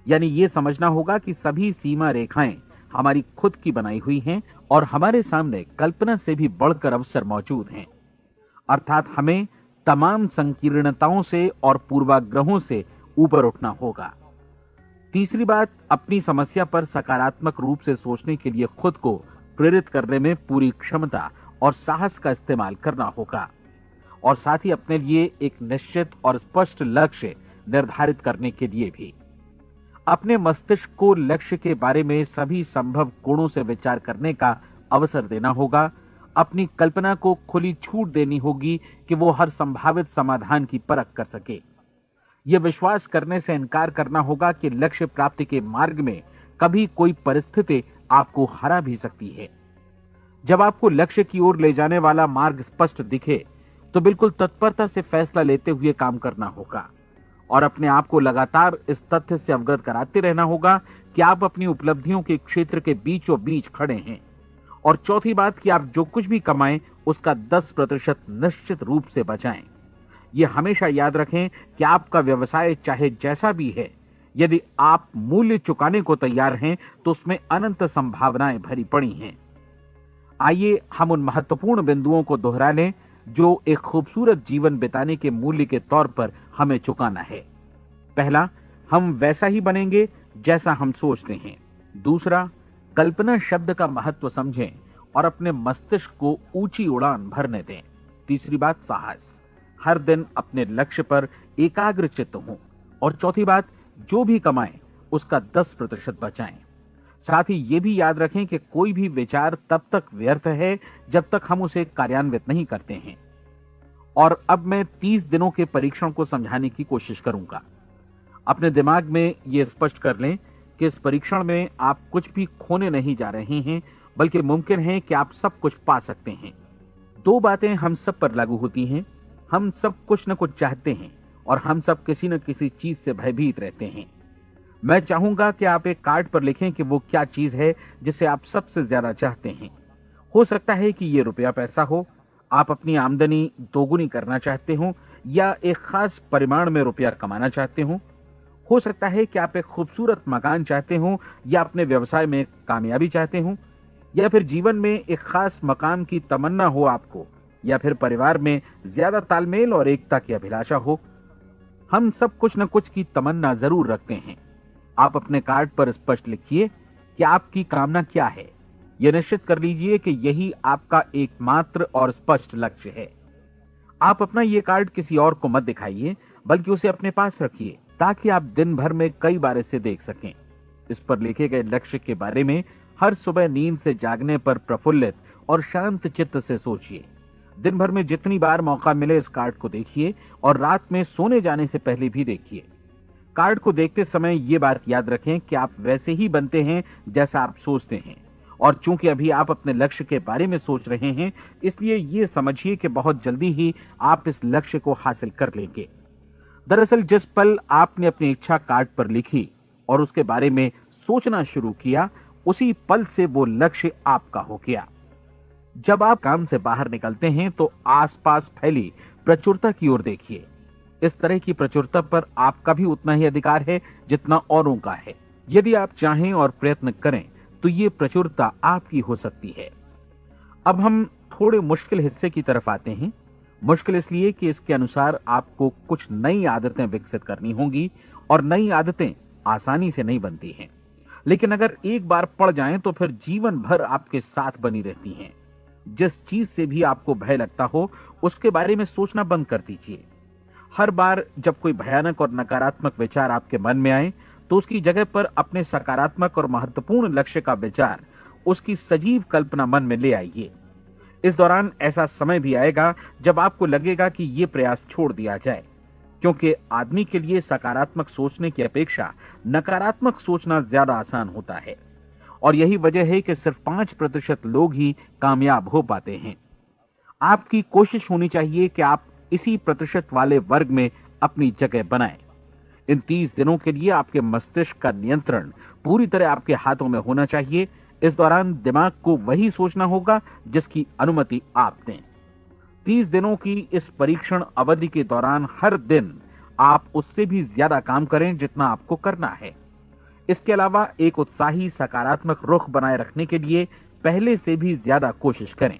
यानी ये समझना होगा कि सभी सीमा रेखाएं हमारी खुद की बनाई हुई हैं और हमारे सामने कल्पना से भी बढ़कर अवसर मौजूद हैं। अर्थात हमें तमाम संकीर्णताओं से और पूर्वाग्रहों से ऊपर उठना होगा। तीसरी बात, अपनी समस्या पर सकारात्मक रूप से सोचने के लिए खुद को प्रेरित करने में पूरी क्षमता और साहस का इस्तेमाल करना होगा और साथ ही अपने लिए एक निश्चित और स्पष्ट लक्ष्य निर्धारित करने के लिए भी अपने मस्तिष्क को लक्ष्य के बारे में सभी संभव कोणों से विचार करने का अवसर देना होगा। अपनी कल्पना को खुली छूट देनी होगी कि वो हर संभावित समाधान की परख कर सके। यह विश्वास करने से इनकार करना होगा कि लक्ष्य प्राप्ति के मार्ग में कभी कोई परिस्थिति आपको हरा भी सकती है। जब आपको लक्ष्य की ओर ले जाने वाला मार्ग स्पष्ट दिखे तो बिल्कुल तत्परता से फैसला लेते हुए काम करना होगा और अपने आप को लगातार इस तथ्य से अवगत कराते रहना होगा कि आप अपनी उपलब्धियों के क्षेत्र के बीचों बीच खड़े हैं। और चौथी बात कि आप जो कुछ भी कमाएं उसका 10% निश्चित रूप से बचाएं। यह हमेशा याद रखें कि आपका व्यवसाय चाहे जैसा भी है, यदि आप मूल्य चुकाने को तैयार हैं तो उसमें अनंत संभावनाएं भरी पड़ी हैं। आइए हम उन महत्वपूर्ण बिंदुओं को दोहरा लें जो एक खूबसूरत जीवन बिताने के मूल्य के तौर पर हमें चुकाना है। पहला, हम वैसा ही बनेंगे जैसा हम सोचते हैं। दूसरा, कल्पना शब्द का महत्व समझें और अपने मस्तिष्क को ऊंची उड़ान भरने दें। तीसरी बात, साहस, हर दिन अपने लक्ष्य पर एकाग्र चित्त हों। और चौथी बात, जो भी कमाएं उसका 10% बचाएं। साथ ही ये भी याद रखें कि कोई भी विचार तब तक व्यर्थ है जब तक हम उसे कार्यान्वित नहीं करते हैं। और अब मैं 30 दिनों के परीक्षण को समझाने की कोशिश करूंगा। अपने दिमाग में यह स्पष्ट कर लें कि इस परीक्षण में आप कुछ भी खोने नहीं जा रहे हैं, बल्कि मुमकिन है कि आप सब कुछ पा सकते हैं। 2 बातें हम सब पर लागू होती हैं। हम सब कुछ न कुछ चाहते हैं और हम सब किसी न किसी चीज से भयभीत रहते हैं। मैं चाहूंगा कि आप एक कार्ड पर लिखें कि वो क्या चीज है जिसे आप सबसे ज्यादा चाहते हैं। हो सकता है कि ये रुपया पैसा हो, आप अपनी आमदनी दोगुनी करना चाहते हो या एक खास परिमाण में रुपया कमाना चाहते हो सकता है कि आप एक खूबसूरत मकान चाहते हो या अपने व्यवसाय में कामयाबी चाहते हो या फिर जीवन में एक खास मकाम की तमन्ना हो आपको या फिर परिवार में ज्यादा तालमेल और एकता की अभिलाषा हो। हम सब कुछ न कुछ की तमन्ना जरूर रखते हैं। आप अपने कार्ड पर स्पष्ट लिखिए कि आपकी कामना क्या है। यह निश्चित कर लीजिए कि यही आपका एकमात्र और स्पष्ट लक्ष्य है। आप अपना ये कार्ड किसी और को मत दिखाइए, बल्कि उसे अपने पास रखिए ताकि आप दिन भर में कई बार इसे देख सकें। इस पर लिखे गए लक्ष्य के बारे में हर सुबह नींद से जागने पर प्रफुल्लित और शांत चित्त से सोचिए। दिन भर में जितनी बार मौका मिले इस कार्ड को देखिए और रात में सोने जाने से पहले भी देखिए। कार्ड को देखते समय ये बात याद रखें कि आप वैसे ही बनते हैं जैसा आप सोचते हैं, और चूंकि अभी आप अपने लक्ष्य के बारे में सोच रहे हैं, इसलिए ये समझिए कि बहुत जल्दी ही आप इस लक्ष्य को हासिल कर लेंगे। दरअसल जिस पल आपने अपनी इच्छा कार्ड पर लिखी और उसके बारे में सोचना शुरू किया, उसी पल से वो लक्ष्य आपका हो गया। जब आप काम से बाहर निकलते हैं तो आसपास फैली प्रचुरता की ओर देखिए। इस तरह की प्रचुरता पर आपका भी उतना ही अधिकार है जितना औरों का है। यदि आप चाहें और प्रयत्न करें तो ये प्रचुरता आपकी हो सकती है। अब हम थोड़े मुश्किल हिस्से की तरफ आते हैं। मुश्किल इसलिए कि इसके अनुसार आपको कुछ नई आदतें विकसित करनी होंगी, और नई आदतें आसानी से नहीं बनती हैं, लेकिन अगर एक बार पड़ जाएं तो फिर जीवन भर आपके साथ बनी रहती हैं। जिस चीज से भी आपको भय लगता हो, उसके बारे में सोचना बंद कर दीजिए। हर बार जब कोई भयानक और नकारात्मक विचार आपके मन में आए, तो उसकी जगह पर अपने सकारात्मक और महत्वपूर्ण लक्ष्य का विचार, उसकी सजीव कल्पना मन में ले आइए। इस दौरान ऐसा समय भी आएगा जब आपको लगेगा कि यह प्रयास छोड़ दिया जाए, क्योंकि आदमी के लिए सकारात्मक सोचने की अपेक्षा नकारात्मक सोचना ज्यादा आसान होता है, और यही वजह है कि सिर्फ 5% लोग ही कामयाब हो पाते हैं। आपकी कोशिश होनी चाहिए कि आप इसी प्रतिशत वाले वर्ग में अपनी जगह बनाएं। इन 30 दिनों के लिए आपके मस्तिष्क का नियंत्रण पूरी तरह आपके हाथों में होना चाहिए। इस दौरान दिमाग को वही सोचना होगा जिसकी अनुमति आप दें। 30 दिनों की इस परीक्षण अवधि के दौरान हर दिन आप उससे भी ज्यादा काम करें जितना आपको करना है। इसके अलावा एक उत्साही सकारात्मक रुख बनाए रखने के लिए पहले से भी ज्यादा कोशिश करें।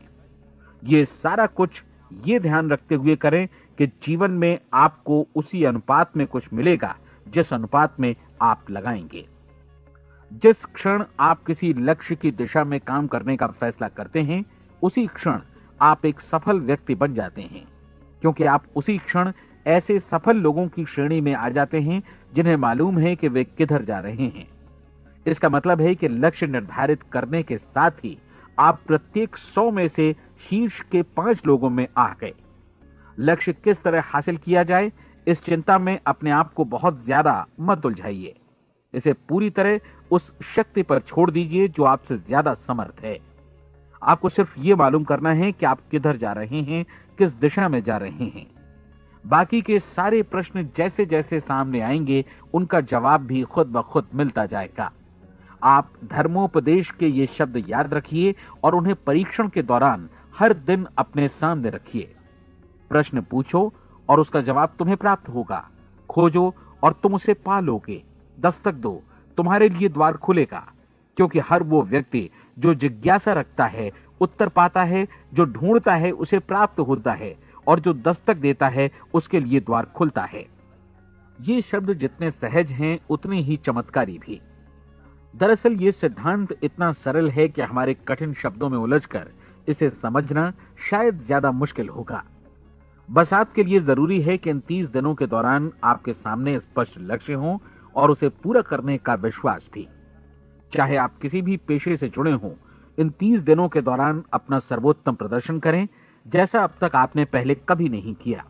ये सारा कुछ ये ध्यान रखते हुए करें कि जीवन में आपको उसी अनुपात में कुछ मिलेगा जिस अनुपात में आप लगाएंगे। जिस क्षण आप किसी लक्ष्य की दिशा में काम करने का फैसला करते हैं, उसी क्षण आप एक सफल व्यक्ति बन जाते हैं, क्योंकि आप उसी क्षण ऐसे सफल लोगों की श्रेणी में आ जाते हैं जिन्हें मालूम है कि वे किधर जा रहे हैं। इसका मतलब है कि लक्ष्य निर्धारित करने के साथ ही आप प्रत्येक 100 में से शीर्ष के 5 लोगों में आ गए। लक्ष्य किस तरह हासिल किया जाए, इस चिंता में अपने आप को बहुत ज्यादा मत उलझाइए। इसे पूरी तरह उस शक्ति पर छोड़ दीजिए जो आपसे ज्यादा समर्थ है। आपको सिर्फ ये मालूम करना है कि आप किधर जा रहे हैं, किस दिशा में जा रहे हैं। बाकी के सारे प्रश्न जैसे जैसे सामने आएंगे, उनका जवाब भी खुद ब खुद मिलता जाएगा। आप धर्मोपदेश के ये शब्द याद रखिए और उन्हें परीक्षण के दौरान हर दिन अपने सामने रखिए। प्रश्न पूछो और उसका जवाब तुम्हें प्राप्त होगा। खोजो और तुम उसे पा लोगे। दस्तक दो, तुम्हारे लिए द्वार खुलेगा, क्योंकि हर वो व्यक्ति जो जिज्ञासा रखता है उत्तर पाता है, जो ढूंढता है उसे प्राप्त होता है, और जो दस्तक देता है उसके लिए द्वार खुलता है। ये शब्द जितने सहज हैं उतने ही चमत्कारी भी। दरअसल ये सिद्धांत इतना सरल है कि हमारे कठिन शब्दों में उलझकर इसे समझना शायद ज्यादा मुश्किल होगा। बस आपके लिए जरूरी है कि इन 30 दिनों के दौरान आपके सामने स्पष्ट लक्ष्य हो और उसे पूरा करने का विश्वास भी। चाहे आप किसी भी पेशे से जुड़े हों, इन 30 दिनों के दौरान अपना सर्वोत्तम प्रदर्शन करें, जैसा अब तक आपने पहले कभी नहीं किया।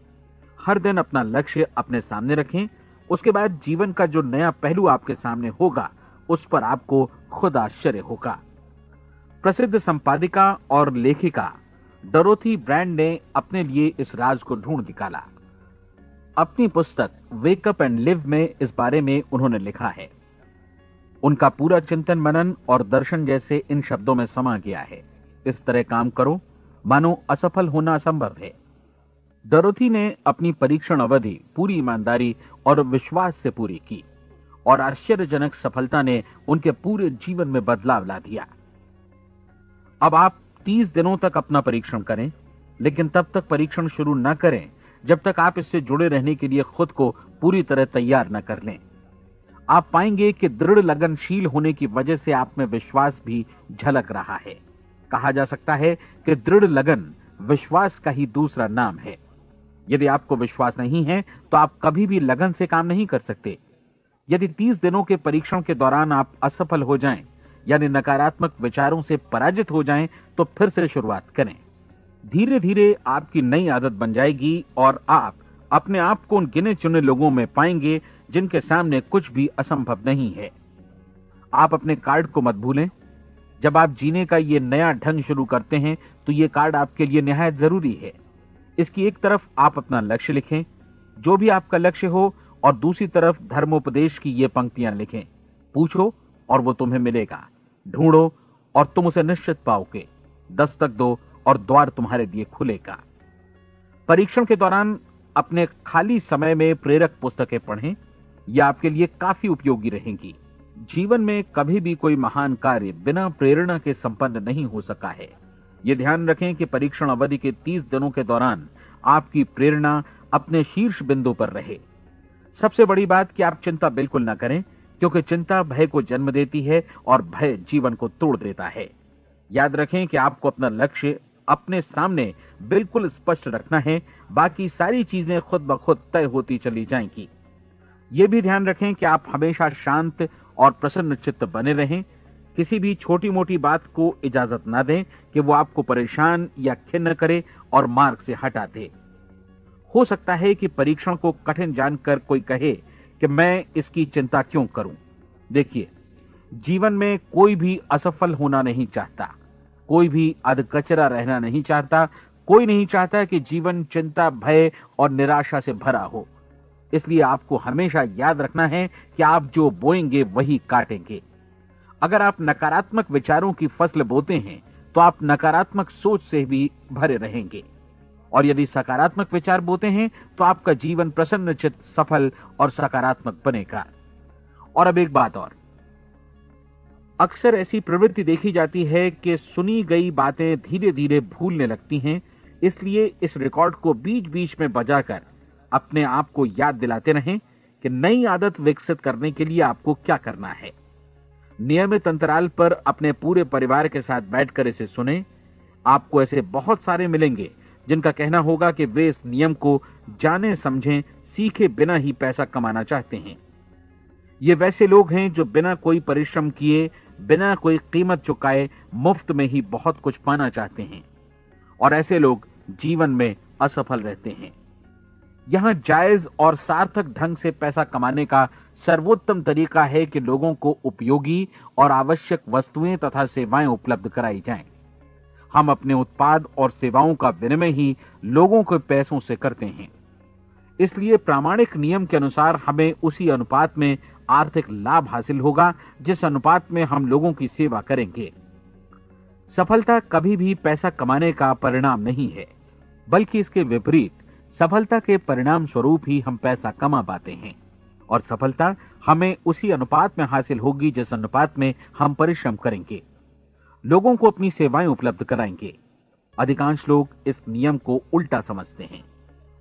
हर दिन अपना लक्ष्य अपने सामने रखें। उसके बाद जीवन का जो नया पहलू आपके सामने होगा, उस पर आपको खुद आश्चर्य होगा। प्रसिद्ध संपादिका और लेखिका डोरोथी ब्रैंड ने अपने लिए इस राज को ढूंढ निकाला। अपनी पुस्तक वेक अप एंड लिव में इस बारे में उन्होंने लिखा है। उनका पूरा चिंतन मनन और दर्शन जैसे इन शब्दों में समा गया है। इस तरह काम करो मानो असफल होना असंभव है। डोरोथी ने अपनी परीक्षण अवधि पूरी ईमानदारी और विश्वास से पूरी की, और आश्चर्यजनक सफलता ने उनके पूरे जीवन में बदलाव ला दिया। अब आप 30 दिनों तक अपना परीक्षण करें, लेकिन तब तक परीक्षण शुरू न करें जब तक आप इससे जुड़े रहने के लिए खुद को पूरी तरह तैयार न कर लें। आप पाएंगे कि दृढ़ लगनशील होने की वजह से आप में विश्वास भी झलक रहा है। कहा जा सकता है कि दृढ़ लगन विश्वास का ही दूसरा नाम है। यदि आपको विश्वास नहीं है तो आप कभी भी लगन से काम नहीं कर सकते। यदि 30 दिनों के परीक्षण के दौरान आप असफल हो जाएं, यानी नकारात्मक विचारों से पराजित हो जाएं, तो फिर से शुरुआत करें। धीरे धीरे आपकी नई आदत बन जाएगी और आप अपने आप को उन गिने चुने लोगों में पाएंगे जिनके सामने कुछ भी असंभव नहीं है। आप अपने कार्ड को मत भूलें। जब आप जीने का ये नया ढंग शुरू करते हैं तो ये कार्ड आपके लिए निहायत जरूरी है। इसकी एक तरफ आप अपना लक्ष्य लिखें, जो भी आपका लक्ष्य हो, और दूसरी तरफ धर्मोपदेश की ये पंक्तियां लिखें। पूछो और वो तुम्हें मिलेगा, ढूंढो और तुम उसे निश्चित पाओगे, दस्तक दो और द्वार तुम्हारे लिए खुलेगा। परीक्षण के दौरान अपने खाली समय में प्रेरक पुस्तकें पढ़ें, यह आपके लिए काफी उपयोगी रहेंगी। जीवन में कभी भी कोई महान कार्य बिना प्रेरणा के संपन्न नहीं हो सका है। यह ध्यान रखें कि परीक्षण अवधि के 30 दिनों के दौरान आपकी प्रेरणा अपने शीर्ष बिंदु पर रहे। सबसे बड़ी बात कि आप चिंता बिल्कुल ना करें, क्योंकि चिंता भय को जन्म देती है और भय जीवन को तोड़ देता है। याद रखें कि आपको अपना लक्ष्य अपने सामने बिल्कुल स्पष्ट रखना है, बाकी सारी चीजें खुद ब खुद तय होती चली जाएंगी। यह भी ध्यान रखें कि आप हमेशा शांत और प्रसन्न चित्त बने रहें। किसी भी छोटी मोटी बात को इजाजत ना दें कि वो आपको परेशान या खिन्न करे और मार्ग से हटा दे। हो सकता है कि परीक्षण को कठिन जानकर कोई कहे कि मैं इसकी चिंता क्यों करूं। देखिए, जीवन में कोई भी असफल होना नहीं चाहता, कोई भी अधकचरा रहना नहीं चाहता, कोई नहीं चाहता कि जीवन चिंता, भय और निराशा से भरा हो। इसलिए आपको हमेशा याद रखना है कि आप जो बोएंगे वही काटेंगे। अगर आप नकारात्मक विचारों की फसल बोते हैं तो आप नकारात्मक सोच से भी भरे रहेंगे, और यदि सकारात्मक विचार बोते हैं तो आपका जीवन प्रसन्नचित्त, सफल और सकारात्मक बनेगा। और अब एक बात और, अक्सर ऐसी प्रवृत्ति देखी जाती है कि सुनी गई बातें धीरे धीरे भूलने लगती हैं। इसलिए इस रिकॉर्ड को बीच बीच में बजाकर अपने आप को याद दिलाते रहें कि नई आदत विकसित करने के लिए आपको क्या करना है। नियमित अंतराल पर अपने पूरे परिवार के साथ बैठकर इसे सुनें। आपको ऐसे बहुत सारे मिलेंगे जिनका कहना होगा कि वे इस नियम को जाने समझें सीखे बिना ही पैसा कमाना चाहते हैं। ये वैसे लोग हैं जो बिना कोई परिश्रम किए, बिना कोई कीमत चुकाए मुफ्त में ही बहुत कुछ पाना चाहते हैं, और ऐसे लोग जीवन में असफल रहते हैं। यहां जायज और सार्थक ढंग से पैसा कमाने का सर्वोत्तम तरीका है कि लोगों को उपयोगी और आवश्यक वस्तुएं तथा सेवाएं उपलब्ध कराई जाएं। हम अपने उत्पाद और सेवाओं का विनिमय ही लोगों के पैसों से करते हैं। इसलिए प्रामाणिक नियम के अनुसार हमें उसी अनुपात में आर्थिक लाभ हासिल होगा जिस अनुपात में हम लोगों की सेवा करेंगे। सफलता कभी भी पैसा कमाने का परिणाम नहीं है, बल्कि इसके विपरीत सफलता के परिणाम स्वरूप ही हम पैसा कमा पाते हैं, और सफलता हमें उसी अनुपात में हासिल होगी जिस अनुपात में हम परिश्रम करेंगे, लोगों को अपनी सेवाएं उपलब्ध कराएंगे। अधिकांश लोग इस नियम को उल्टा समझते हैं।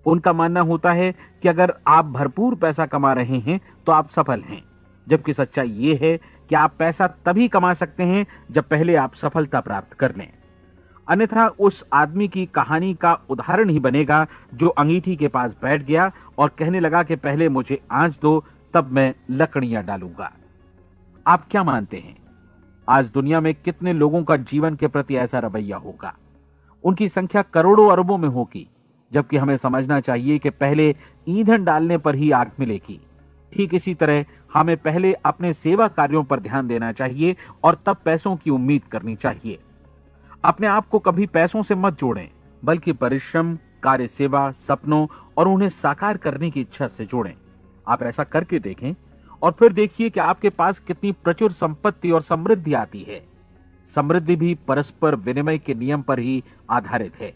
उनका मानना होता है कि अगर आप भरपूर पैसा कमा रहे हैं तो आप सफल हैं, जबकि सच्चाई ये है कि आप पैसा तभी कमा सकते हैं जब पहले आप सफलता प्राप्त कर लें। अन्यथा उस आदमी की कहानी का उदाहरण ही बनेगा जो अंगीठी के पास बैठ गया और कहने लगा कि पहले मुझे आंच दो, तब मैं लकड़ियां डालूंगा। आप क्या मानते हैं, आज दुनिया में कितने लोगों का जीवन के प्रति ऐसा रवैया होगा? उनकी संख्या करोड़ों अरबों में होगी, जबकि हमें समझना चाहिए कि पहले ईंधन डालने पर ही आग मिलेगी। ठीक इसी तरह हमें पहले अपने सेवा कार्यों पर ध्यान देना चाहिए और तब पैसों की उम्मीद करनी चाहिए। अपने आप को कभी पैसों से मत जोड़ें, बल्कि परिश्रम, कार्य सेवा, सपनों और उन्हें साकार करने की इच्छा से जोड़ें। आप ऐसा करके देखें और फिर देखिए कि आपके पास कितनी प्रचुर संपत्ति और समृद्धि आती है। समृद्धि भी परस्पर विनिमय के नियम पर ही आधारित है।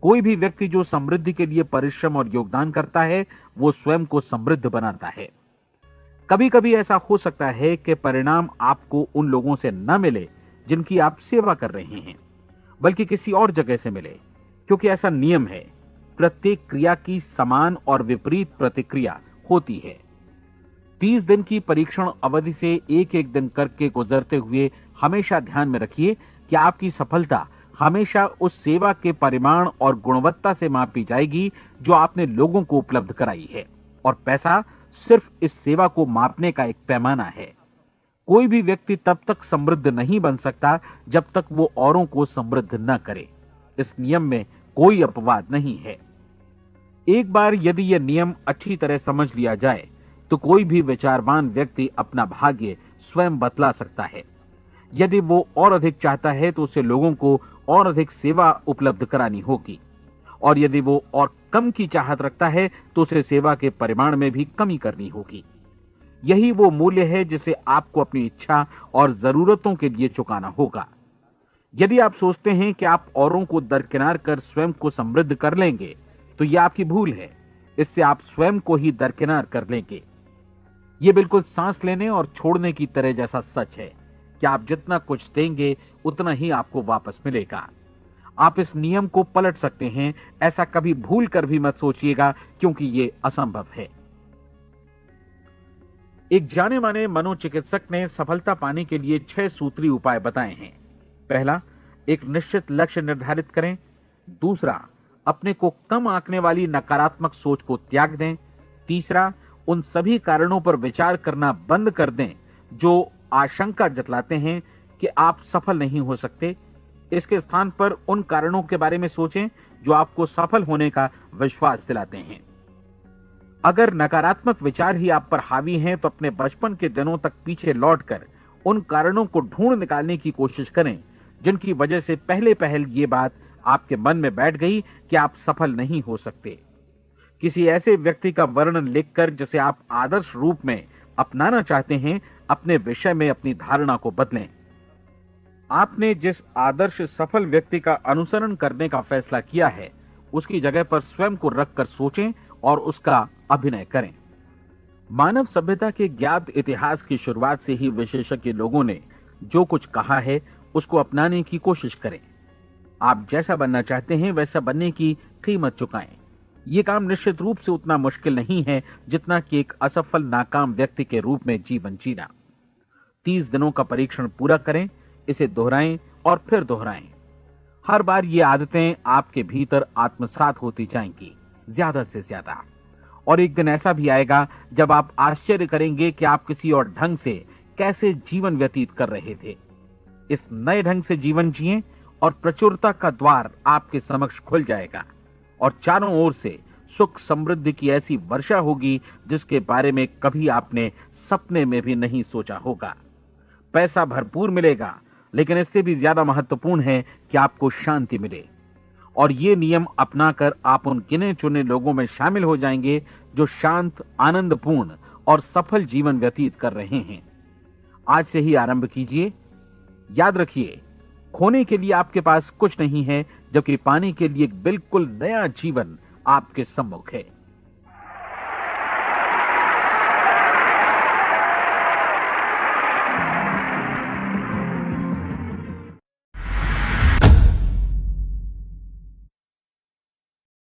कोई भी व्यक्ति जो समृद्धि के लिए परिश्रम और योगदान करता है, वो स्वयं को समृद्ध बनाता है। कभी कभी ऐसा हो सकता है कि परिणाम आपको उन लोगों से न मिले जिनकी आप सेवा कर रहे हैं, बल्कि किसी और जगह से मिले, क्योंकि ऐसा नियम है, प्रत्येक क्रिया की समान और विपरीत प्रतिक्रिया होती है। 30 दिन की परीक्षण अवधि से एक एक दिन करके गुजरते हुए हमेशा ध्यान में रखिए कि आपकी सफलता हमेशा उस सेवा के परिमाण और गुणवत्ता से मापी जाएगी जो आपने लोगों को उपलब्ध कराई है, और पैसा सिर्फ इस सेवा को मापने का एक पैमाना है। कोई भी व्यक्ति तब तक समृद्ध नहीं बन सकता जब तक वो औरों को समृद्ध न करे। इस नियम में कोई अपवाद नहीं है। एक बार यदि यह नियम अच्छी तरह समझ लिया जाए तो कोई भी विचारवान व्यक्ति अपना भाग्य स्वयं बतला सकता है। यदि वो और अधिक चाहता है तो उसे लोगों को और अधिक सेवा उपलब्ध करानी होगी, और यदि वो और कम की चाहत रखता है तो उसे सेवा के परिमाण में भी कमी करनी होगी। यही वो मूल्य है जिसे आपको अपनी इच्छा और जरूरतों के लिए चुकाना होगा। यदि आप सोचते हैं कि आप औरों को दरकिनार कर स्वयं को समृद्ध कर लेंगे तो यह आपकी भूल है। इससे आप स्वयं को ही दरकिनार कर लेंगे। यह बिल्कुल सांस लेने और छोड़ने की तरह जैसा सच है कि आप जितना कुछ देंगे उतना ही आपको वापस मिलेगा। आप इस नियम को पलट सकते हैं, ऐसा कभी भूल कर भी मत सोचिएगा, क्योंकि यह असंभव है। एक जाने माने मनोचिकित्सक ने सफलता पाने के लिए 6 सूत्री उपाय बताए हैं। पहला, एक निश्चित लक्ष्य निर्धारित करें। दूसरा, अपने को कम आंकने वाली नकारात्मक सोच को त्याग दें। तीसरा, उन सभी कारणों पर विचार करना बंद कर दें जो आशंका जतलाते हैं कि आप सफल नहीं हो सकते। इसके स्थान पर उन कारणों के बारे में सोचें जो आपको सफल होने का विश्वास दिलाते हैं। अगर नकारात्मक विचार ही आप पर हावी हैं तो अपने बचपन के दिनों तक पीछे लौटकर उन कारणों को ढूंढ निकालने की कोशिश करें जिनकी वजह से पहले पहल ये बात आपके मन में बैठ गई कि आप सफल नहीं हो सकते। किसी ऐसे व्यक्ति का वर्णन लिखकर जिसे आप आदर्श रूप में अपनाना चाहते हैं, अपने विषय में अपनी धारणा को बदलें। आपने जिस आदर्श सफल व्यक्ति का अनुसरण करने का फैसला किया है उसकी जगह पर स्वयं को रखकर सोचें और उसका अभिनय करें। मानव सभ्यता के ज्ञात इतिहास की शुरुआत से ही विशेषज्ञ लोगों ने जो कुछ कहा है उसको अपनाने की कोशिश करें। आप जैसा बनना चाहते हैं वैसा बनने की कीमत चुकाएं। यह काम निश्चित रूप से उतना मुश्किल नहीं है जितना कि एक असफल नाकाम व्यक्ति के रूप में जीवन जीना। 30 दिनों का परीक्षण पूरा करें, इसे दोहराएं और फिर दोहराएं। हर बार ये आदतें आपके भीतर आत्मसात होती जाएंगी, ज्यादा से ज्यादा। और एक दिन ऐसा भी आएगा जब आप आश्चर्य करेंगे कि आप किसी और ढंग से कैसे जीवन व्यतीत कर रहे थे। इस नए ढंग से जीवन जिएं और प्रचुरता का द्वार आपके समक्ष खुल जाएगा और चारों ओर से सुख समृद्धि की ऐसी वर्षा होगी जिसके बारे में कभी आपने सपने में भी नहीं सोचा होगा। पैसा भरपूर मिलेगा, लेकिन इससे भी ज्यादा महत्वपूर्ण है कि आपको शांति मिले। और ये नियम अपनाकर आप उन गिने चुने लोगों में शामिल हो जाएंगे जो शांत, आनंदपूर्ण और सफल जीवन व्यतीत कर रहे हैं। आज से ही आरंभ कीजिए। याद रखिए, खोने के लिए आपके पास कुछ नहीं है, जबकि पाने के लिए एक बिल्कुल नया जीवन आपके सम्मुख है।